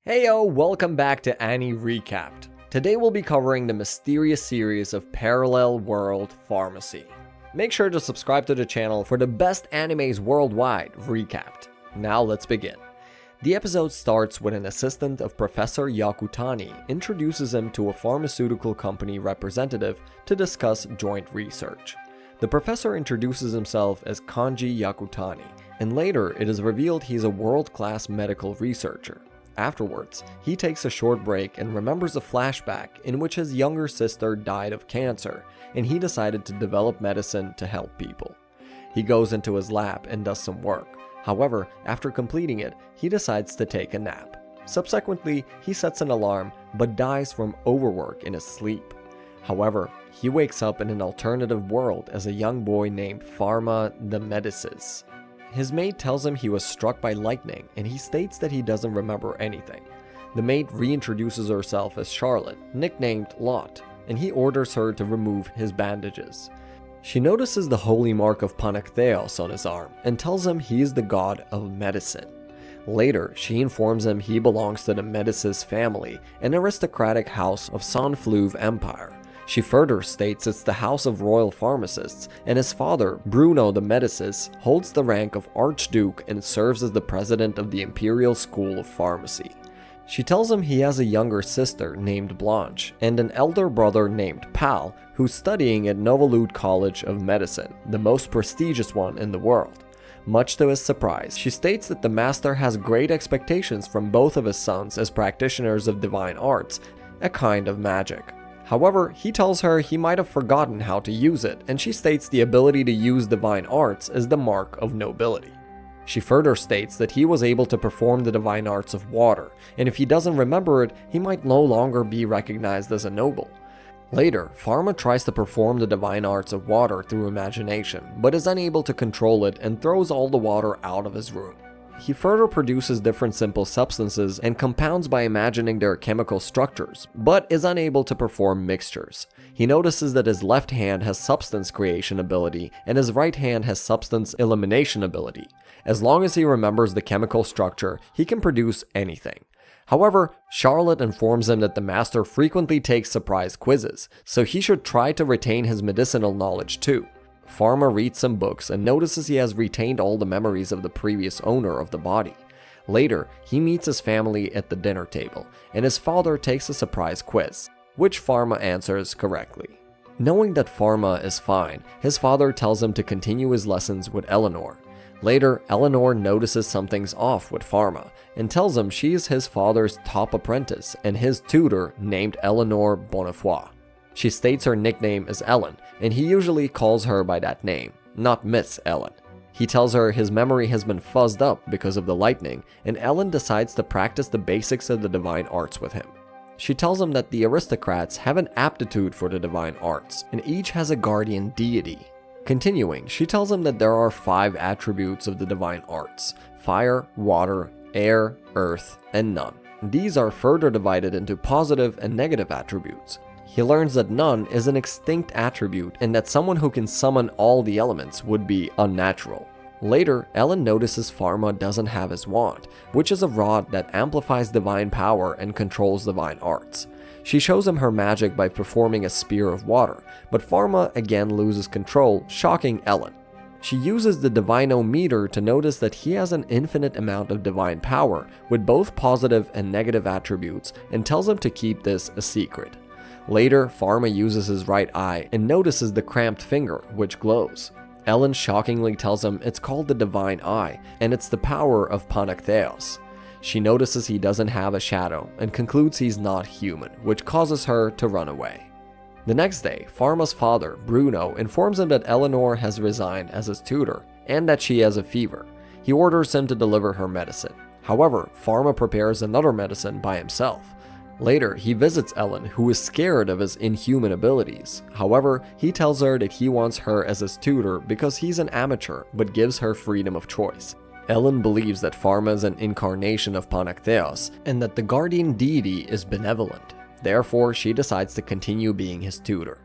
Heyo, welcome back to Annie Recapped. Today we'll be covering the mysterious series of Parallel World Pharmacy. Make sure to subscribe to the channel for the best animes worldwide recapped. Now let's begin. The episode starts with an assistant of Professor Yakutani introduces him to a pharmaceutical company representative to discuss joint research. The professor introduces himself as Kanji Yakutani, and later it is revealed he's a world-class medical researcher. Afterwards, he takes a short break and remembers a flashback in which his younger sister died of cancer, and he decided to develop medicine to help people. He goes into his lab and does some work. However, after completing it, he decides to take a nap. Subsequently, he sets an alarm but dies from overwork in his sleep. However, he wakes up in an alternative world as a young boy named Pharma the Medicis. His mate tells him he was struck by lightning, and he states that he doesn't remember anything. The mate reintroduces herself as Charlotte, nicknamed Lot, and he orders her to remove his bandages. She notices the holy mark of Panactheos on his arm and tells him he is the god of medicine. Later, she informs him he belongs to the Medicis family, an aristocratic house of Saint-Fleuve Empire. She further states it's the house of royal pharmacists, and his father, Bruno the Medicis, holds the rank of Archduke and serves as the president of the Imperial School of Pharmacy. She tells him he has a younger sister named Blanche, and an elder brother named Pal, who's studying at Novalude College of Medicine, the most prestigious one in the world. Much to his surprise, she states that the master has great expectations from both of his sons as practitioners of divine arts, a kind of magic. However, he tells her he might have forgotten how to use it, and she states the ability to use divine arts is the mark of nobility. She further states that he was able to perform the divine arts of water, and if he doesn't remember it, he might no longer be recognized as a noble. Later, Pharma tries to perform the divine arts of water through imagination, but is unable to control it and throws all the water out of his room. He further produces different simple substances and compounds by imagining their chemical structures, but is unable to perform mixtures. He notices that his left hand has substance creation ability and his right hand has substance elimination ability. As long as he remembers the chemical structure, he can produce anything. However, Charlotte informs him that the master frequently takes surprise quizzes, so he should try to retain his medicinal knowledge too. Pharma reads some books and notices he has retained all the memories of the previous owner of the body. Later, he meets his family at the dinner table, and his father takes a surprise quiz, which Pharma answers correctly. Knowing that Pharma is fine, his father tells him to continue his lessons with Eleanor. Later, Eleanor notices something's off with Pharma and tells him she is his father's top apprentice and his tutor named Eleanor Bonnefoy. She states her nickname is Ellen, and he usually calls her by that name, not Miss Ellen. He tells her his memory has been fuzzed up because of the lightning, and Ellen decides to practice the basics of the divine arts with him. She tells him that the aristocrats have an aptitude for the divine arts, and each has a guardian deity. Continuing, she tells him that there are 5 attributes of the divine arts: fire, water, air, earth, and none. These are further divided into positive and negative attributes. He learns that none is an extinct attribute and that someone who can summon all the elements would be unnatural. Later, Ellen notices Pharma doesn't have his wand, which is a rod that amplifies divine power and controls divine arts. She shows him her magic by performing a spear of water, but Pharma again loses control, shocking Ellen. She uses the divinometer to notice that he has an infinite amount of divine power with both positive and negative attributes and tells him to keep this a secret. Later, Pharma uses his right eye and notices the cramped finger, which glows. Ellen shockingly tells him it's called the Divine Eye, and it's the power of Panactheos. She notices he doesn't have a shadow, and concludes he's not human, which causes her to run away. The next day, Pharma's father, Bruno, informs him that Eleanor has resigned as his tutor, and that she has a fever. He orders him to deliver her medicine. However, Pharma prepares another medicine by himself. Later, he visits Ellen, who is scared of his inhuman abilities. However, he tells her that he wants her as his tutor because he's an amateur, but gives her freedom of choice. Ellen believes that Pharma is an incarnation of Panactheos, and that the guardian deity is benevolent. Therefore, she decides to continue being his tutor.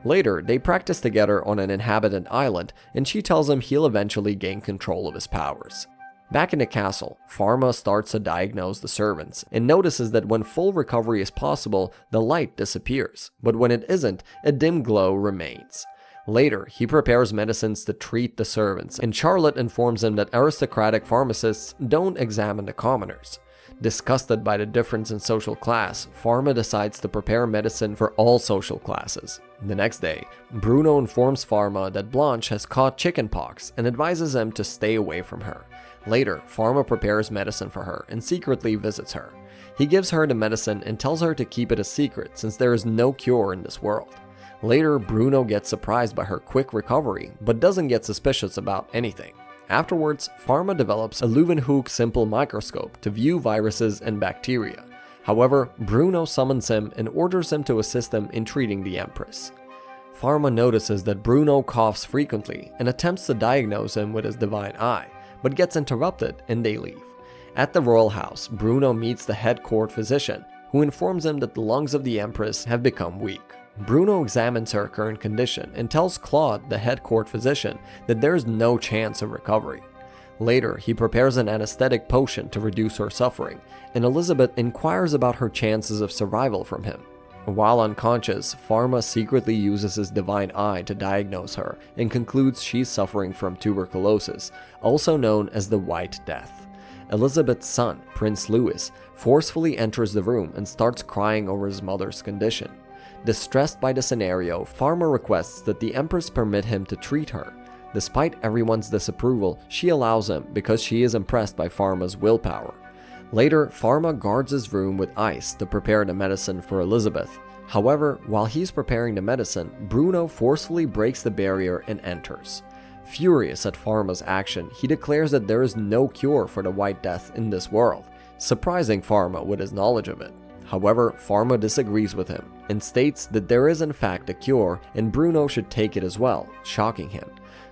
Later, they practice together on an inhabited island, and she tells him he'll eventually gain control of his powers. Back in the castle, Pharma starts to diagnose the servants and notices that when full recovery is possible, the light disappears, but when it isn't, a dim glow remains. Later, he prepares medicines to treat the servants, and Charlotte informs him that aristocratic pharmacists don't examine the commoners. Disgusted by the difference in social class, Pharma decides to prepare medicine for all social classes. The next day, Bruno informs Pharma that Blanche has caught chickenpox and advises him to stay away from her. Later, Pharma prepares medicine for her and secretly visits her. He gives her the medicine and tells her to keep it a secret since there is no cure in this world. Later, Bruno gets surprised by her quick recovery, but doesn't get suspicious about anything. Afterwards, Pharma develops a Leeuwenhoek simple microscope to view viruses and bacteria. However, Bruno summons him and orders him to assist him in treating the Empress. Pharma notices that Bruno coughs frequently and attempts to diagnose him with his divine eye, but gets interrupted and they leave. At the royal house, Bruno meets the head court physician, who informs him that the lungs of the Empress have become weak. Bruno examines her current condition and tells Claude, the head court physician, that there is no chance of recovery. Later, he prepares an anesthetic potion to reduce her suffering, and Elizabeth inquires about her chances of survival from him. While unconscious, Pharma secretly uses his divine eye to diagnose her and concludes she's suffering from tuberculosis, also known as the White Death. Elizabeth's son, Prince Louis, forcefully enters the room and starts crying over his mother's condition. Distressed by the scenario, Pharma requests that the Empress permit him to treat her. Despite everyone's disapproval, she allows him because she is impressed by Pharma's willpower. Later, Pharma guards his room with ice to prepare the medicine for Elizabeth. However, while he's preparing the medicine, Bruno forcefully breaks the barrier and enters. Furious at Pharma's action, he declares that there is no cure for the White Death in this world, surprising Pharma with his knowledge of it. However, Pharma disagrees with him and states that there is in fact a cure and Bruno should take it as well, shocking him.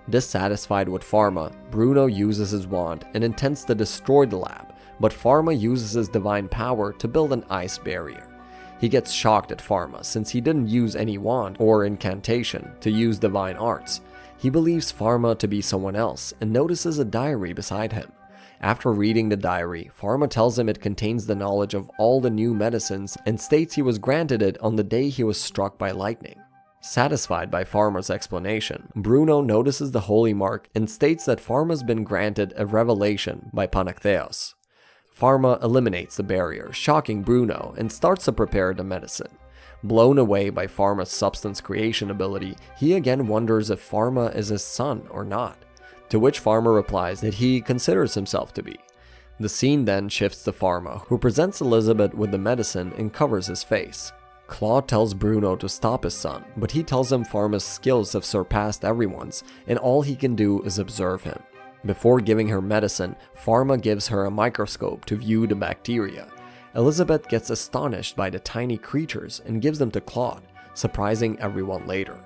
Dissatisfied with Pharma, Bruno uses his wand and intends to destroy the lab, but Pharma uses his divine power to build an ice barrier. He gets shocked at Pharma since he didn't use any wand or incantation to use divine arts. He believes Pharma to be someone else and notices a diary beside him. After reading the diary, Pharma tells him it contains the knowledge of all the new medicines and states he was granted it on the day he was struck by lightning. Satisfied by Pharma's explanation, Bruno notices the holy mark and states that Pharma's been granted a revelation by Panactheos. Pharma eliminates the barrier, shocking Bruno, and starts to prepare the medicine. Blown away by Pharma's substance creation ability, he again wonders if Pharma is his son or not. To which Pharma replies that he considers himself to be. The scene then shifts to Pharma, who presents Elizabeth with the medicine and covers his face. Claude tells Bruno to stop his son, but he tells him Pharma's skills have surpassed everyone's, and all he can do is observe him. Before giving her medicine, Pharma gives her a microscope to view the bacteria. Elizabeth gets astonished by the tiny creatures and gives them to Claude, surprising everyone later.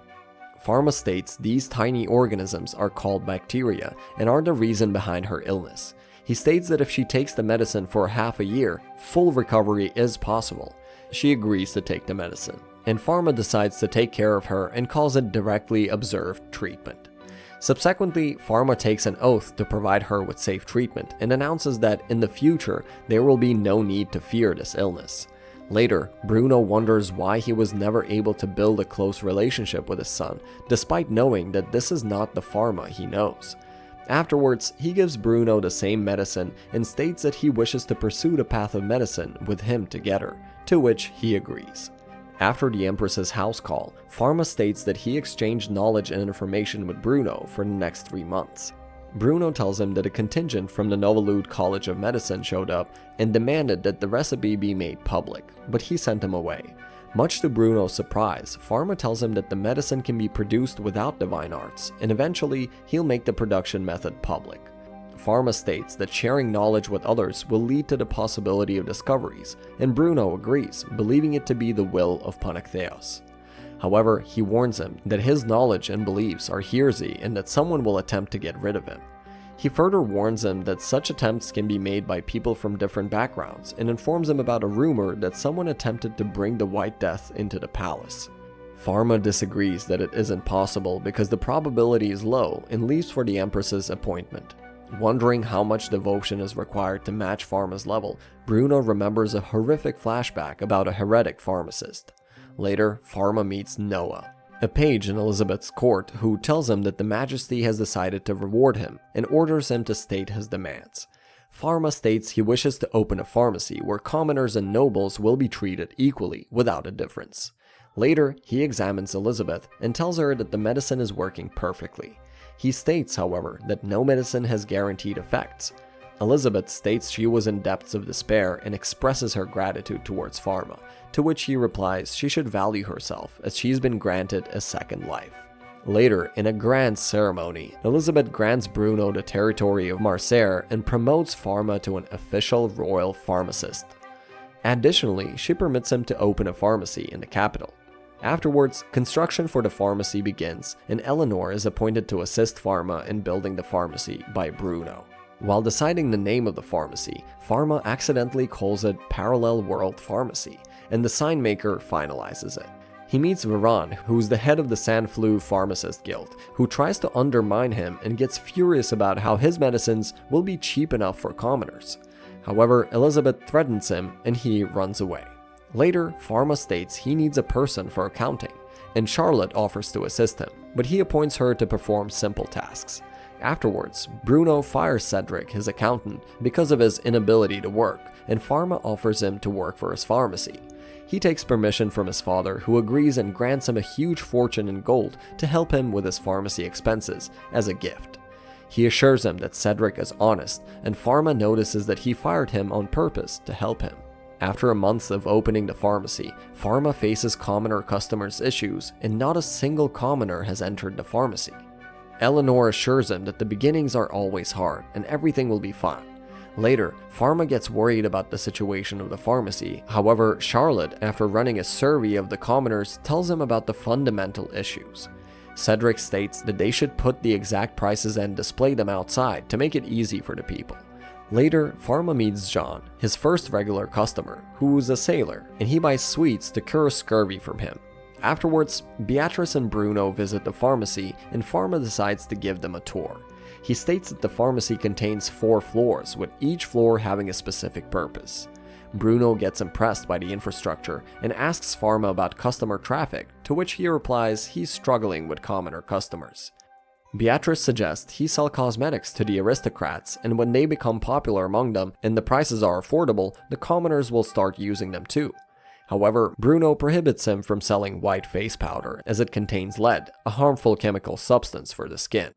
Pharma states these tiny organisms are called bacteria and are the reason behind her illness. He states that if she takes the medicine for half a year, full recovery is possible. She agrees to take the medicine, and Pharma decides to take care of her and calls it directly observed treatment. Subsequently, Pharma takes an oath to provide her with safe treatment and announces that in the future there will be no need to fear this illness. Later, Bruno wonders why he was never able to build a close relationship with his son, despite knowing that this is not the Pharma he knows. Afterwards, he gives Bruno the same medicine and states that he wishes to pursue the path of medicine with him together, to which he agrees. After the Empress's house call, Pharma states that he exchanged knowledge and information with Bruno for the next 3 months. Bruno tells him that a contingent from the Novalude College of Medicine showed up and demanded that the recipe be made public, but he sent him away. Much to Bruno's surprise, Pharma tells him that the medicine can be produced without divine arts, and eventually he'll make the production method public. Pharma states that sharing knowledge with others will lead to the possibility of discoveries, and Bruno agrees, believing it to be the will of Panactheos. However, he warns him that his knowledge and beliefs are heresy and that someone will attempt to get rid of him. He further warns him that such attempts can be made by people from different backgrounds and informs him about a rumor that someone attempted to bring the White Death into the palace. Pharma disagrees that it isn't possible because the probability is low and leaves for the Empress's appointment. Wondering how much devotion is required to match Pharma's level, Bruno remembers a horrific flashback about a heretic pharmacist. Later, Pharma meets Noah, a page in Elizabeth's court who tells him that the Majesty has decided to reward him and orders him to state his demands. Pharma states he wishes to open a pharmacy where commoners and nobles will be treated equally without a difference. Later, he examines Elizabeth and tells her that the medicine is working perfectly. He states, however, that no medicine has guaranteed effects. Elizabeth states she was in depths of despair and expresses her gratitude towards Pharma, to which he replies she should value herself as she's been granted a second life. Later, in a grand ceremony, Elizabeth grants Bruno the territory of Marseille and promotes Pharma to an official royal pharmacist. Additionally, she permits him to open a pharmacy in the capital. Afterwards, construction for the pharmacy begins, and Eleanor is appointed to assist Pharma in building the pharmacy by Bruno. While deciding the name of the pharmacy, Pharma accidentally calls it Parallel World Pharmacy, and the sign maker finalizes it. He meets Veron, who's the head of the Sanflou Pharmacist Guild, who tries to undermine him and gets furious about how his medicines will be cheap enough for commoners. However, Elizabeth threatens him and he runs away. Later, Pharma states he needs a person for accounting, and Charlotte offers to assist him, but he appoints her to perform simple tasks. Afterwards, Bruno fires Cedric, his accountant, because of his inability to work, and Pharma offers him to work for his pharmacy. He takes permission from his father, who agrees and grants him a huge fortune in gold to help him with his pharmacy expenses as a gift. He assures him that Cedric is honest, and Pharma notices that he fired him on purpose to help him. After a month of opening the pharmacy, Pharma faces commoner customers' issues, and not a single commoner has entered the pharmacy. Eleanor assures him that the beginnings are always hard, and everything will be fine. Later, Pharma gets worried about the situation of the pharmacy. However, Charlotte, after running a survey of the commoners, tells him about the fundamental issues. Cedric states that they should put the exact prices and display them outside to make it easy for the people. Later, Pharma meets John, his first regular customer, who is a sailor, and he buys sweets to cure scurvy from him. Afterwards, Beatrice and Bruno visit the pharmacy, and Pharma decides to give them a tour. He states that the pharmacy contains 4 floors, with each floor having a specific purpose. Bruno gets impressed by the infrastructure and asks Pharma about customer traffic, to which he replies he's struggling with commoner customers. Beatrice suggests he sell cosmetics to the aristocrats, and when they become popular among them and the prices are affordable, the commoners will start using them too. However, Bruno prohibits him from selling white face powder as it contains lead, a harmful chemical substance for the skin.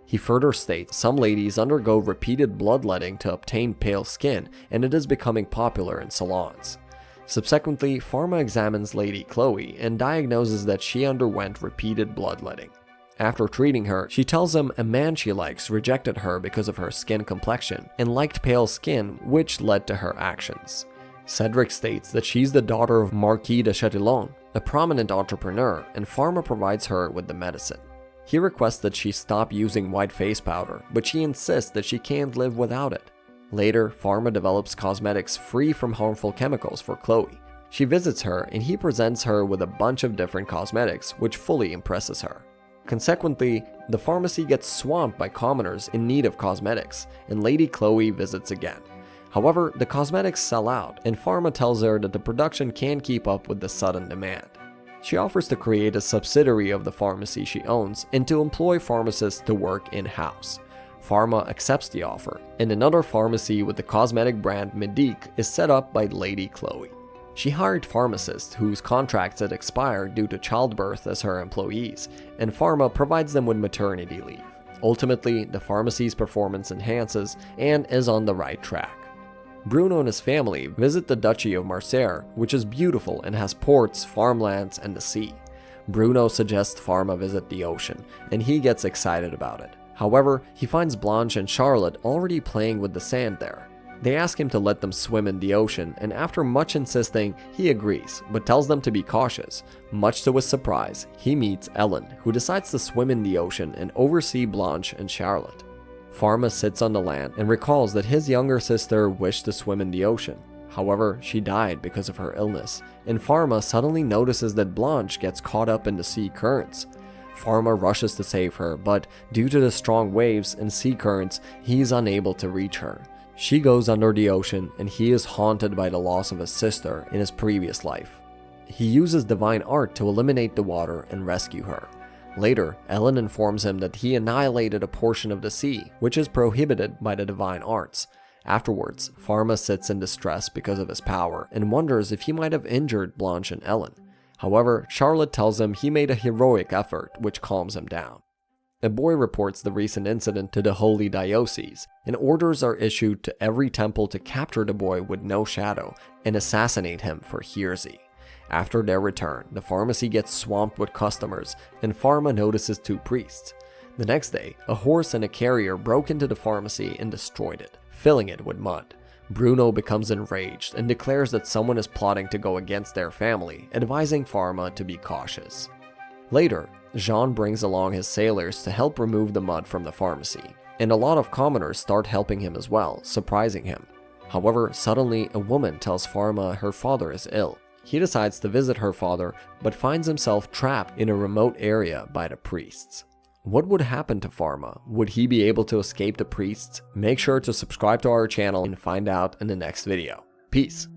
He further states some ladies undergo repeated bloodletting to obtain pale skin, and it is becoming popular in salons. Subsequently, Pharma examines Lady Chloe and diagnoses that she underwent repeated bloodletting. After treating her, she tells him a man she likes rejected her because of her skin complexion and liked pale skin, which led to her actions. Cedric states that she's the daughter of Marquis de Chatillon, a prominent entrepreneur, and Pharma provides her with the medicine. He requests that she stop using white face powder, but she insists that she can't live without it. Later, Pharma develops cosmetics free from harmful chemicals for Chloe. She visits her and he presents her with a bunch of different cosmetics, which fully impresses her. Consequently, the pharmacy gets swamped by commoners in need of cosmetics, and Lady Chloe visits again. However, the cosmetics sell out, and Pharma tells her that the production can't keep up with the sudden demand. She offers to create a subsidiary of the pharmacy she owns and to employ pharmacists to work in-house. Pharma accepts the offer, and another pharmacy with the cosmetic brand Medique is set up by Lady Chloe. She hired pharmacists whose contracts had expired due to childbirth as her employees, and Pharma provides them with maternity leave. Ultimately, the pharmacy's performance enhances and is on the right track. Bruno and his family visit the Duchy of Marseille, which is beautiful and has ports, farmlands, and the sea. Bruno suggests Pharma visit the ocean, and he gets excited about it. However, he finds Blanche and Charlotte already playing with the sand there. They ask him to let them swim in the ocean, and after much insisting, he agrees, but tells them to be cautious. Much to his surprise, he meets Ellen, who decides to swim in the ocean and oversee Blanche and Charlotte. Pharma sits on the land and recalls that his younger sister wished to swim in the ocean. However, she died because of her illness, and Pharma suddenly notices that Blanche gets caught up in the sea currents. Pharma rushes to save her, but due to the strong waves and sea currents, he is unable to reach her. She goes under the ocean, and he is haunted by the loss of his sister in his previous life. He uses divine art to eliminate the water and rescue her. Later, Ellen informs him that he annihilated a portion of the sea, which is prohibited by the divine arts. Afterwards, Pharma sits in distress because of his power and wonders if he might have injured Blanche and Ellen. However, Charlotte tells him he made a heroic effort, which calms him down. A boy reports the recent incident to the Holy Diocese, and orders are issued to every temple to capture the boy with no shadow and assassinate him for heresy. After their return, the pharmacy gets swamped with customers, and Pharma notices 2 priests. The next day, a horse and a carrier broke into the pharmacy and destroyed it, filling it with mud. Bruno becomes enraged and declares that someone is plotting to go against their family, advising Pharma to be cautious. Later, Jean brings along his sailors to help remove the mud from the pharmacy, and a lot of commoners start helping him as well, surprising him. However, suddenly a woman tells Pharma her father is ill. He decides to visit her father, but finds himself trapped in a remote area by the priests. What would happen to Pharma? Would he be able to escape the priests? Make sure to subscribe to our channel and find out in the next video. Peace.